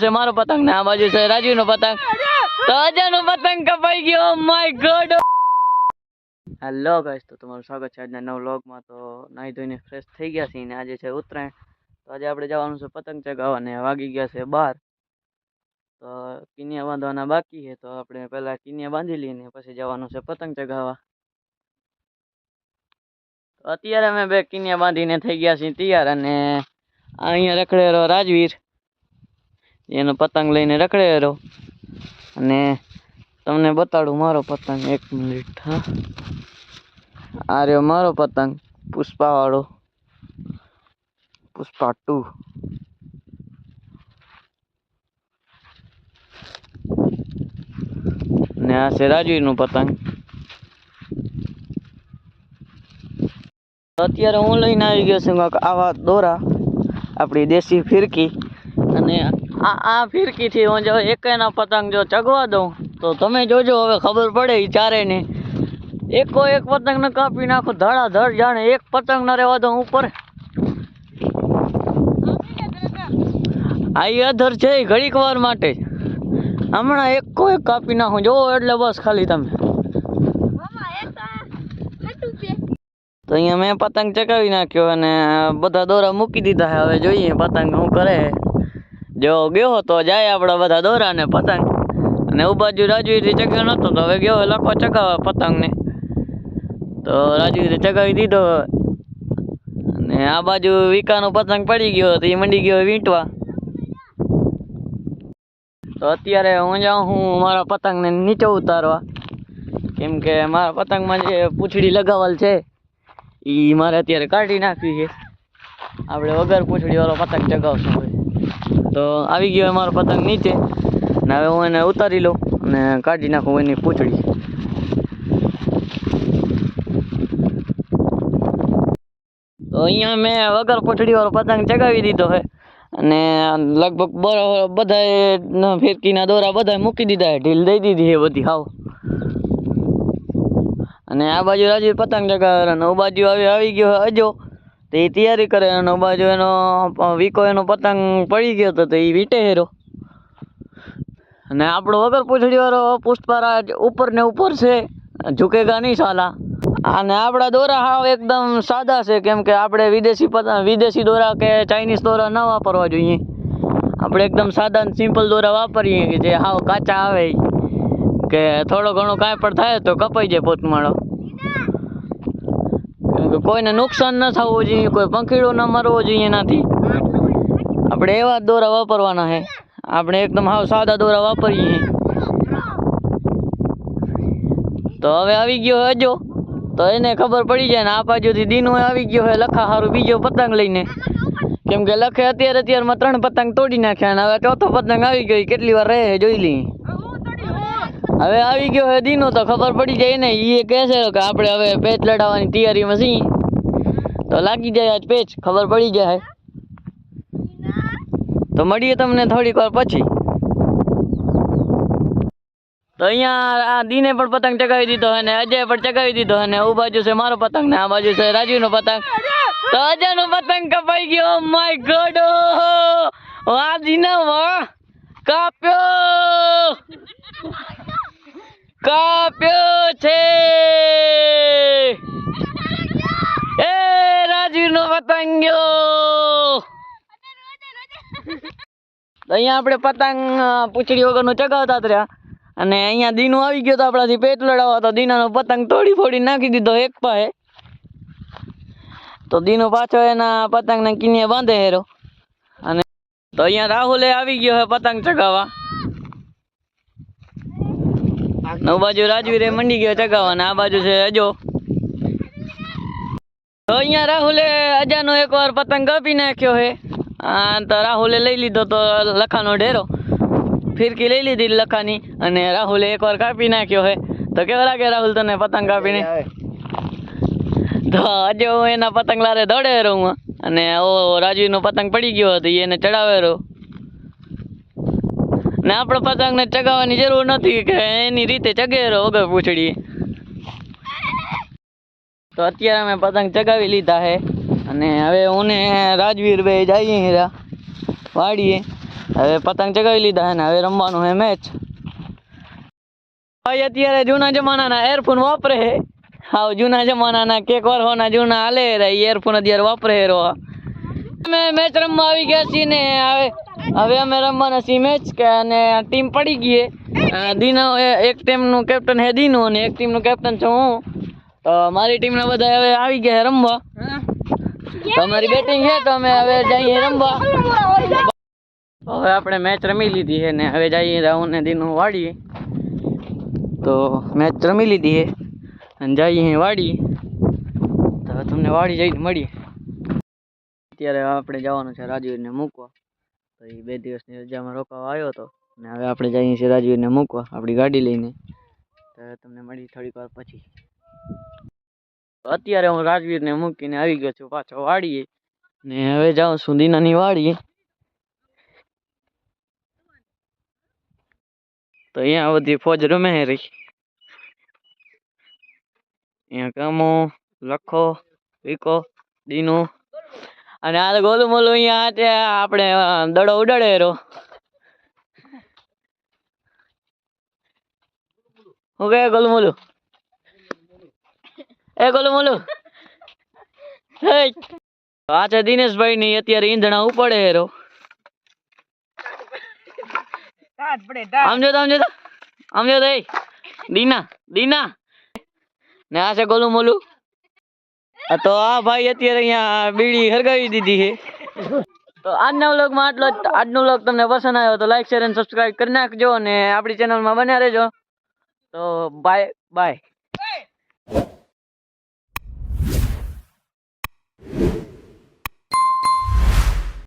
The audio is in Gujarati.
છે મારો પતંગ ને આ બાજુ છે રાજુ નો પતંગ. તો અજય નો પતંગ કપાઈ ગયો. My God. હેલો ગાઈસ, તો તમારું સ્વાગત છે આજના નવા વ્લોગમાં. તો નાહી ધોઈને ફ્રેશ થઈ ગયા છીએ ને આજે છે ઉત્તરાયણ. તો આજે આપણે જવાનું છે પતંગ ચગાવવા ને વાગી ગયા છે 12. તો કિનિયા બાંધવાના બાકી છે, તો આપણે પહેલા કિનિયા બાંધી લઈએ ને પછી જવાનું છે પતંગ ચગાવવા. તો અત્યારે અમે બે કિનિયા બાંધીને થઈ ગયા છીએ તૈયાર, અને અહીંયા રખડેલો રાજવીર એનો પતંગ લઈને રખડેલો. અને તમને બતાડું મારો પતંગ, 1 મિનિટ. હા, આ રહ્યો મારો પતંગ, પુષ્પા વાળો, પુષ્પા 2. ને આ છે રાજવીર નું પતંગ. અત્યારે હું લઈને આવી ગયો છું આવા દોરા, આપણી દેશી ફિરકી. અને આ ફિરકી થી હું જો એકેના પતંગ જો ચગવા દઉં તો તમે જોજો, હવે ખબર પડે એ ચારે ને એકો એક પતંગ ને કાપી નાખો ધડાધડ, જાણે એક પતંગ ના રહેવા દઉં ઉપર. આ અધર છે ઘડીક વાર માટે, હમણાં એકો એક કાપી નાખું જો એટલે બસ ખાલી તમે. તો અહીંયા મેં પતંગ ચગાવી નાખ્યો અને બધા દોરા મૂકી દીધા છે. હવે જોઈએ પતંગ શું કરે. જો ગયો તો જાય આપણા બધા દોરા ને પતંગ. અને ઉ બાજુ રાજવીર ચગ્યો નતો તો હવે ગયો લખો ચગાવવા પતંગ ને. તો રાજવીર ચગાવી દીધો. અને આ બાજુ વિકાનો પતંગ પડી ગયો તો એ મંડી ગયો વીંટવા. તો અત્યારે હું જાઉં હું મારા પતંગને નીચે ઉતારવા, કેમ કે મારા પતંગમાં જે પૂંછડી લગાવેલ છે એ મારે અત્યારે કાઢી નાખવી છે. આપણે વગર પૂંછડી વાળો પતંગ ચગાવશું. તો આવી ગયો મારો પતંગ નીચે ને હવે હું એને ઉતારી લઉં અને કાઢી નાખું એની પૂંછડી. તો અહીંયા મેં વગર પૂંછડી વાળો પતંગ ચગાવી દીધો છે. અને લગભગ બધા ફિરકીના દોરા બધા મૂકી દીધા છે, ઢીલ દઈ દીધી છે બધી હાવ. અને આ બાજુ રાજુ પતંગ ચગાવે અને આ બાજુ આવી ગયો અજો, તો એ તૈયારી કરે. અને આ બાજુ એનો વીકો એનો પતંગ પડી ગયો હતો તો એ વીટે હેરો. અને આપણો વગર પૂંછડી વાળો પુષ્પરાજ ઉપર ને ઉપર છે, ઝુકેગા નહીં સાલા. અને આપણા દોરા હાવ એકદમ સાદા છે, કેમ કે આપણે વિદેશી દોરા કે ચાઇનીઝ દોરા ન વાપરવા જોઈએ. આપણે એકદમ સાદા અને સિમ્પલ દોરા વાપરીએ કે જે હાવ કાચા આવે, કે થોડો ઘણો કાંઈ પણ થાય તો કપાઈ જાય પોતમાળો. કેમ કે કોઈને નુકસાન ન થવું જોઈએ, કોઈ પંખીડો ન મરવો જોઈએ એનાથી. આપણે એવા જ દોરા વાપરવાના છે. આપણે એકદમ હાવ સાદા દોરા વાપરીએ. તો હવે આવી ગયો હજો, તો એને ખબર પડી જાય ને આ બાજુથી દીનો આવી ગયો હોય લખા હારું બીજો પતંગ લઈને. કેમ કે લખે અત્યારમાં 3 પતંગ તોડી નાખ્યા અને હવે ચોથો પતંગ આવી ગયો. કેટલી વાર રહે જોઈ લઈએ. હવે આવી ગયો હે દીનો, તો ખબર પડી જાય ને. એ કહે છે કે આપણે હવે પેચ લડાવવાની તૈયારીમાં છીએ, તો લાગી જાય આજ પેચ, ખબર પડી જાય. તો મળીએ તમને થોડીક વાર પછી. તો અહીંયા આ દીને પણ પતંગ ચગાવી દીધો અને અજય પણ ચગાવી દીધો. અને આ બાજુ છે મારો પતંગ ને આ બાજુ છે રાજુનો પતંગ. તો અજયનો પતંગ કપાઈ ગયો. My God. વાહ દીના વાહ, કાપ્યો છે એ રાજુનો પતંગ ગયો. અહીંયા આપણે પતંગ પૂંછડી વગરનું ચગાવતા જ રહ્યા. અને અહીંયા દીનો આવી ગયો તો આપણાથી પેચ લડાવવા, તો દીનાનો પતંગ તોડી ફોડી નાખી દીધો એક પાસે. તો દીનો પાછો એના પતંગને કિનિયા બાંધે હેરો. અને તો અહીંયા રાહુલે આવી ગયો હે પતંગ ચગાવવા. આ બાજુ રાજવીરે મંડી ગયો ચગાવવા અને આ બાજુ છે અજો. તો અહીંયા રાહુલે અજાનો એકવાર પતંગ કાપી નાખ્યો હે. તો રાહુલે લઈ લીધો તો લખાનો ઢેરો, ફિરકી લઈ લીધી લખાની, અને રાહુલે એકવાર કાપી નાખ્યો હે. તો કેવો લાગે રાહુલ તને પતંગ કાપીને? તો આજે હું એના પતંગ લારે દોડે રહું. અને ઓ રાજુનો પતંગ પડી ગયો હતો એને ચડાવે રહું. ને આપણે પતંગને ચગાવવાની જરૂર નથી, કે એની રીતે ચગે રહો વગર પૂછડી. તો અત્યારે અમે પતંગ ચગાવી લીધા છે અને હવે હું ને રાજવીર બે જઈએ વાડીએ. હવે પતંગ ચગાવી લીધા ને હવે રમવાનું હે મેચ. ભાઈ અત્યારે જૂના જમાનાના એરફોન વાપરે હે. હાવ જૂના જમાનાના કેક વર્ષોના જૂના હાલે રે એરફોન અત્યારે વાપરે રો. અમે મેચ રમવા આવી ગયા છીએ ને હવે અમે રમવાના છીએ મેચ કે અને ટીમ પડી ગઈ હે. દીનો એક ટીમનું કેપ્ટન હે દીનો અને એક ટીમનું કેપ્ટન છું હું. તો મારી ટીમના બધા હવે આવી ગયા રમવા. તો અમારી બેટિંગ છે તો અમે હવે જઈએ રમવા. હવે આપણે મેચ રમી લીધી છે ને હવે જઈએ રાહુલ ને દીનું વાડીએ. તો મેચ રમી લીધી છે અને જઈએ વાડી. તો તમને વાડી જઈને મળીએ. અત્યારે આપણે જવાનું છે રાજવીરને મૂકવા. તો એ 2 દિવસની રજામાં રોકાવા આવ્યો હતો ને હવે આપણે જઈએ છીએ રાજવીરને મૂકવા આપણી ગાડી લઈને. તો તમને મળી થોડીક વાર પછી. અત્યારે હું રાજવીરને મૂકીને આવી ગયો છું પાછો વાડીએ ને હવે જાઉં છું દીનાની વાડીએ. તો અહીંયા બધી ફોજ રમે રહી. અહીંયા કામો લખો વિકો દીનો અને આ ગોલું મોલું અહીંયા આપણે દડો ઉડાડે રો. હું કહે ગોલું મોલું એ ગોલું મોલું આ છે દિનેશભાઈ ની અત્યારે ઈંધણા ઉપડે હેરો. આમ જો દીના ને આ છે ગોલું મોલું. તો આ ભાઈ અત્યારે અહીંયા બીડી હરગાવી દીધી છે. તો આજના વ્લોગમાં આટલો જ. આજનો વ્લોગ તમને પસંદ આવ્યો તો લાઈક શેર અને સબસ્ક્રાઇબ કરી નાખજો અને આપણી ચેનલમાં બન્યા રહેજો. તો બાય.